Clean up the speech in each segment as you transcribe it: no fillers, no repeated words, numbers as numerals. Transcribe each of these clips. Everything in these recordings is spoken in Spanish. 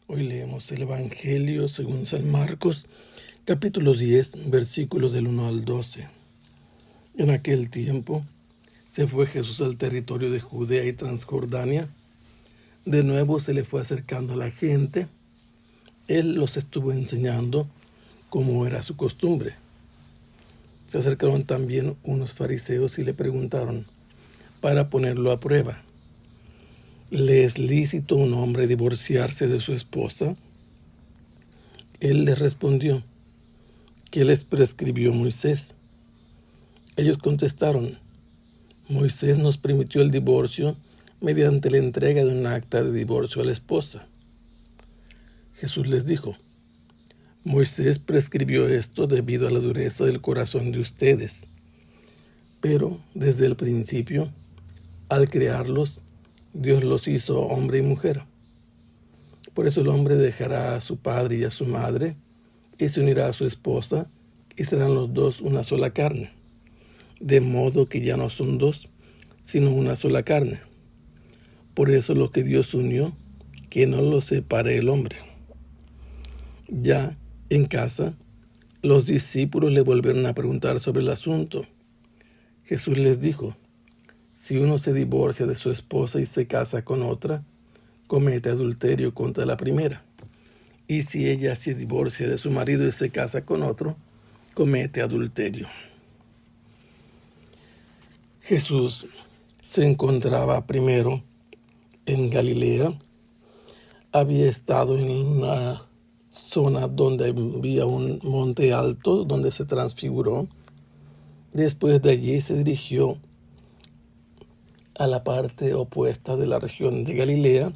Hoy leemos el Evangelio según San Marcos, capítulo 10, versículos del 1 al 12. En aquel tiempo se fue Jesús al territorio de Judea y Transjordania. De nuevo se le fue acercando a la gente. Él los estuvo enseñando como era su costumbre. Se acercaron también unos fariseos y le preguntaron para ponerlo a prueba: ¿le es lícito a un hombre divorciarse de su esposa? Él les respondió: ¿qué les prescribió Moisés? Ellos contestaron: Moisés nos permitió el divorcio mediante la entrega de un acta de divorcio a la esposa. Jesús les dijo: Moisés prescribió esto debido a la dureza del corazón de ustedes. Pero desde el principio, al crearlos, Dios los hizo hombre y mujer. Por eso el hombre dejará a su padre y a su madre, y se unirá a su esposa, y serán los dos una sola carne. De modo que ya no son dos, sino una sola carne. Por eso lo que Dios unió, que no lo separe el hombre. Ya en casa, los discípulos le volvieron a preguntar sobre el asunto. Jesús les dijo: si uno se divorcia de su esposa y se casa con otra, comete adulterio contra la primera. Y si ella se divorcia de su marido y se casa con otro, comete adulterio. Jesús se encontraba primero en Galilea. Había estado en una zona donde había un monte alto donde se transfiguró. Después de allí se dirigió a la parte opuesta de la región de Galilea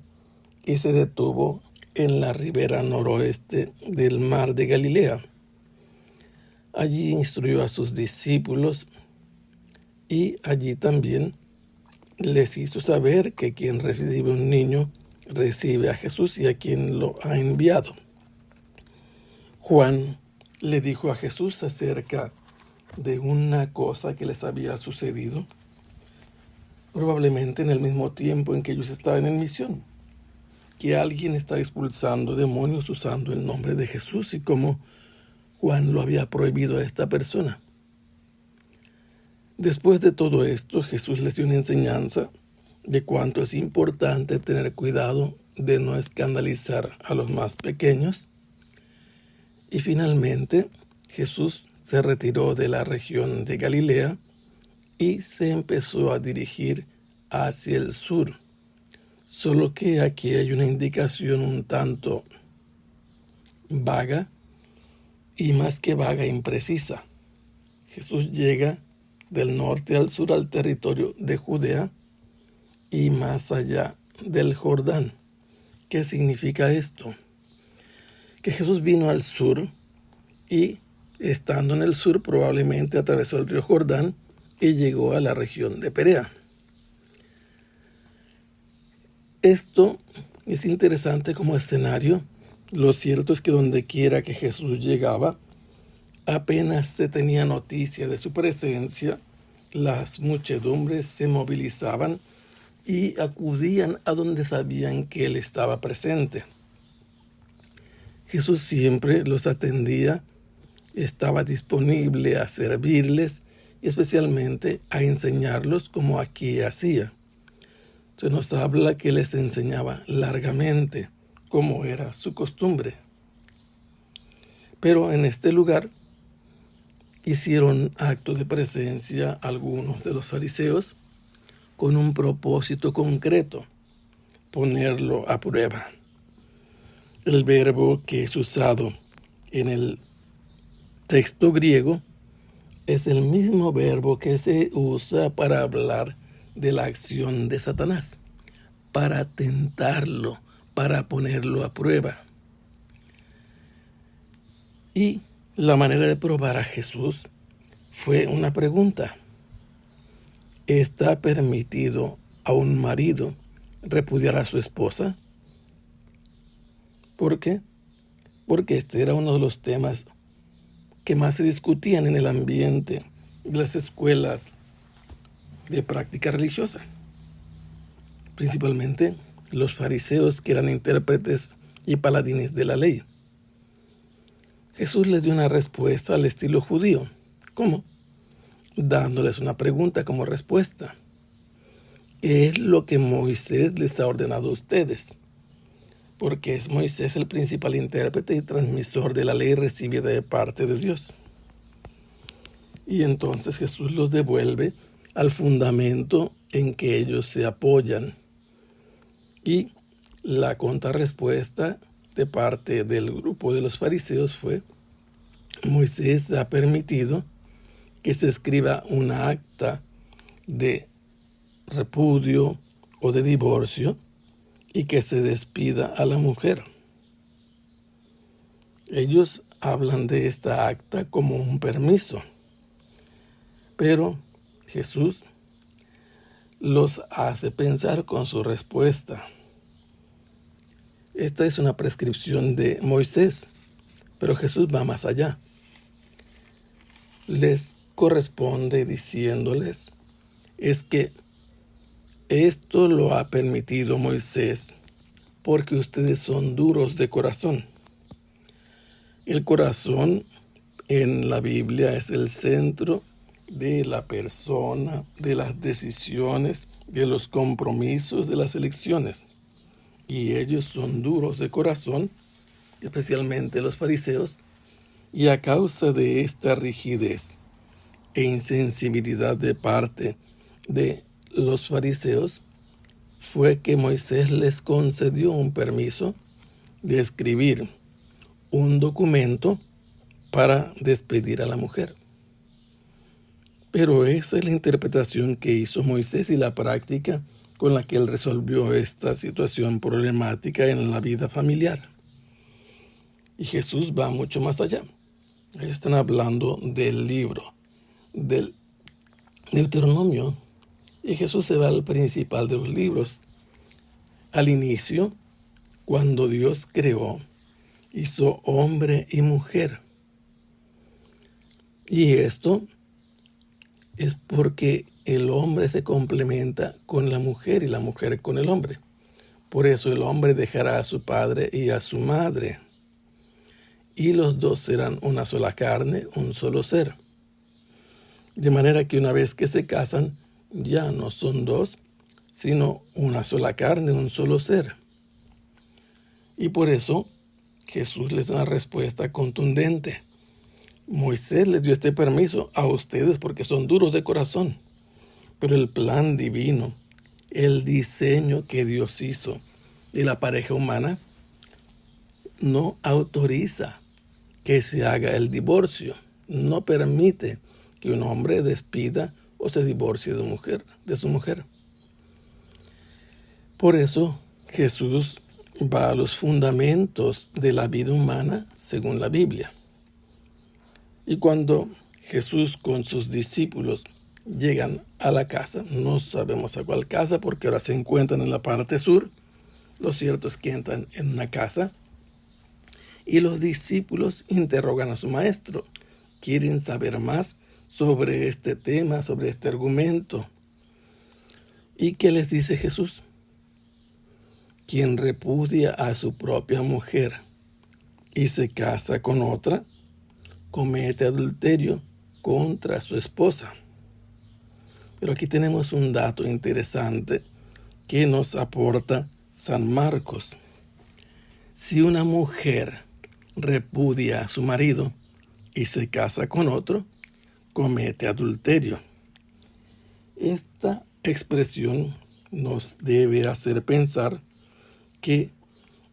y se detuvo en la ribera noroeste del mar de Galilea. Allí instruyó a sus discípulos y allí también les hizo saber que quien recibe un niño recibe a Jesús y a quien lo ha enviado. Juan le dijo a Jesús acerca de una cosa que les había sucedido, probablemente en el mismo tiempo en que ellos estaban en misión, que alguien estaba expulsando demonios usando el nombre de Jesús y cómo Juan lo había prohibido a esta persona. Después de todo esto, Jesús les dio una enseñanza de cuánto es importante tener cuidado de no escandalizar a los más pequeños. Y finalmente, Jesús se retiró de la región de Galilea y se empezó a dirigir hacia el sur. Solo que aquí hay una indicación un tanto vaga y más que vaga, imprecisa. Jesús llega del norte al sur al territorio de Judea y más allá del Jordán. ¿Qué significa esto? Que Jesús vino al sur y, estando en el sur, probablemente atravesó el río Jordán y llegó a la región de Perea. Esto es interesante como escenario. Lo cierto es que donde quiera que Jesús llegaba, apenas se tenía noticia de su presencia, las muchedumbres se movilizaban y acudían a donde sabían que Él estaba presente. Jesús siempre los atendía, estaba disponible a servirles y especialmente a enseñarlos como aquí hacía. Se nos habla que les enseñaba largamente, como era su costumbre. Pero en este lugar hicieron acto de presencia algunos de los fariseos con un propósito concreto: ponerlo a prueba. El verbo que es usado en el texto griego es el mismo verbo que se usa para hablar de la acción de Satanás, para tentarlo, para ponerlo a prueba. Y la manera de probar a Jesús fue una pregunta: ¿está permitido a un marido repudiar a su esposa? ¿Por qué? Porque este era uno de los temas que más se discutían en el ambiente de las escuelas de práctica religiosa. Principalmente los fariseos, que eran intérpretes y paladines de la ley. Jesús les dio una respuesta al estilo judío. ¿Cómo? Dándoles una pregunta como respuesta. ¿Qué es lo que Moisés les ha ordenado a ustedes? Porque es Moisés el principal intérprete y transmisor de la ley recibida de parte de Dios. Y entonces Jesús los devuelve al fundamento en que ellos se apoyan. Y la contrarrespuesta de parte del grupo de los fariseos fue: Moisés ha permitido que se escriba una acta de repudio o de divorcio y que se despida a la mujer. Ellos hablan de esta acta como un permiso, pero Jesús los hace pensar con su respuesta. Esta es una prescripción de Moisés, pero Jesús va más allá. Les corresponde diciéndoles, es que esto lo ha permitido Moisés porque ustedes son duros de corazón. El corazón en la Biblia es el centro de la persona, de las decisiones, de los compromisos, de las elecciones. Y ellos son duros de corazón, especialmente los fariseos, y a causa de esta rigidez e insensibilidad de parte de los fariseos, fue que Moisés les concedió un permiso de escribir un documento para despedir a la mujer. Pero esa es la interpretación que hizo Moisés y la práctica con la que él resolvió esta situación problemática en la vida familiar. Y Jesús va mucho más allá. Ellos están hablando del libro del Deuteronomio y Jesús se va al principal de los libros. Al inicio, cuando Dios creó, hizo hombre y mujer. Y esto es porque el hombre se complementa con la mujer y la mujer con el hombre. Por eso el hombre dejará a su padre y a su madre, y los dos serán una sola carne, un solo ser. De manera que una vez que se casan, ya no son dos, sino una sola carne, un solo ser. Y por eso Jesús les da una respuesta contundente. Moisés les dio este permiso a ustedes porque son duros de corazón. Pero el plan divino, el diseño que Dios hizo de la pareja humana, no autoriza que se haga el divorcio. No permite que un hombre despida o se divorcie de su mujer. Por eso Jesús va a los fundamentos de la vida humana según la Biblia. Y cuando Jesús con sus discípulos llegan a la casa, no sabemos a cuál casa porque ahora se encuentran en la parte sur, lo cierto es que entran en una casa y los discípulos interrogan a su maestro, quieren saber más sobre este tema, sobre este argumento. ¿Y qué les dice Jesús? Quien repudia a su propia mujer y se casa con otra, comete adulterio contra su esposa. Pero aquí tenemos un dato interesante que nos aporta San Marcos. Si una mujer repudia a su marido y se casa con otro, comete adulterio. Esta expresión nos debe hacer pensar que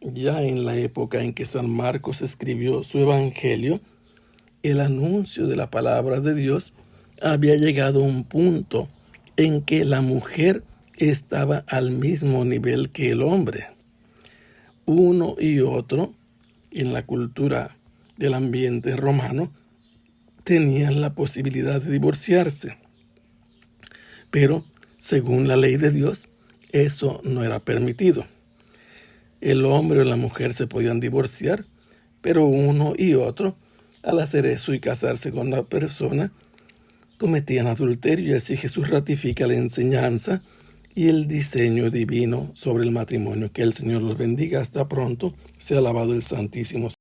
ya en la época en que San Marcos escribió su evangelio, el anuncio de la palabra de Dios había llegado a un punto en que la mujer estaba al mismo nivel que el hombre. Uno y otro, en la cultura del ambiente romano, tenían la posibilidad de divorciarse. Pero, según la ley de Dios, eso no era permitido. El hombre o la mujer se podían divorciar, pero uno y otro, al hacer eso y casarse con la persona, cometían adulterio. Y así Jesús ratifica la enseñanza y el diseño divino sobre el matrimonio. Que el Señor los bendiga. Hasta pronto. Sea alabado el Santísimo.